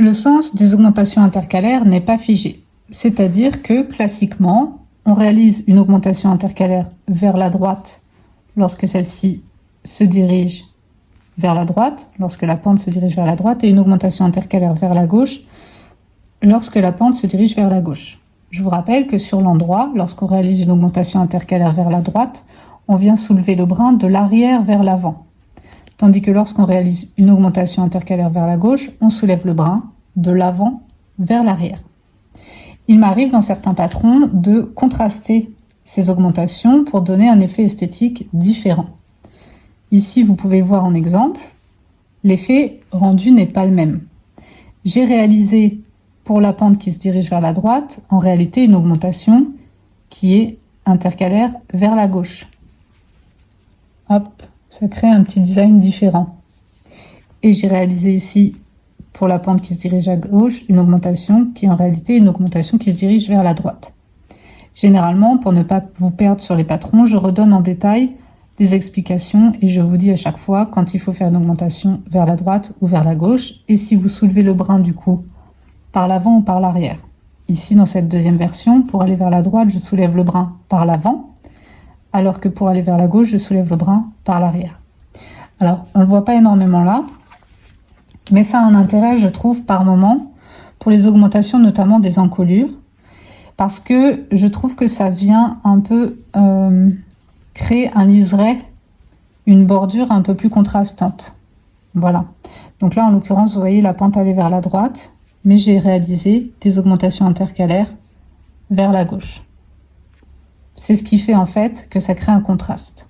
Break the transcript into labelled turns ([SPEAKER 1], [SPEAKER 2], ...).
[SPEAKER 1] Le sens des augmentations intercalaires n'est pas figé. C'est-à-dire que, classiquement, on réalise une augmentation intercalaire vers la droite lorsque celle-ci se dirige vers la droite, lorsque la pente se dirige vers la droite, et une augmentation intercalaire vers la gauche lorsque la pente se dirige vers la gauche. Je vous rappelle que sur l'endroit, lorsqu'on réalise une augmentation intercalaire vers la droite, on vient soulever le brin de l'arrière vers l'avant. Tandis que lorsqu'on réalise une augmentation intercalaire vers la gauche, on soulève le brin de l'avant vers l'arrière. Il m'arrive dans certains patrons de contraster ces augmentations pour donner un effet esthétique différent. Ici, vous pouvez le voir en exemple, l'effet rendu n'est pas le même. J'ai réalisé pour la pente qui se dirige vers la droite, en réalité une augmentation qui est intercalaire vers la gauche. Hop, ça crée un petit design différent. Et j'ai réalisé ici, pour la pente qui se dirige à gauche, une augmentation qui est en réalité une augmentation qui se dirige vers la droite. Généralement, pour ne pas vous perdre sur les patrons, je redonne en détail les explications et je vous dis à chaque fois quand il faut faire une augmentation vers la droite ou vers la gauche et si vous soulevez le brin du coup par l'avant ou par l'arrière. Ici, dans cette deuxième version, pour aller vers la droite, je soulève le brin par l'avant, alors que pour aller vers la gauche, je soulève le brin par l'arrière. Alors, on ne le voit pas énormément là, mais ça a un intérêt, je trouve, par moment, pour les augmentations, notamment des encolures, parce que je trouve que ça vient un peu créer un liseré, une bordure un peu plus contrastante. Voilà. Donc là, en l'occurrence, vous voyez la pente aller vers la droite, mais j'ai réalisé des augmentations intercalaires vers la gauche. C'est ce qui fait en fait que ça crée un contraste.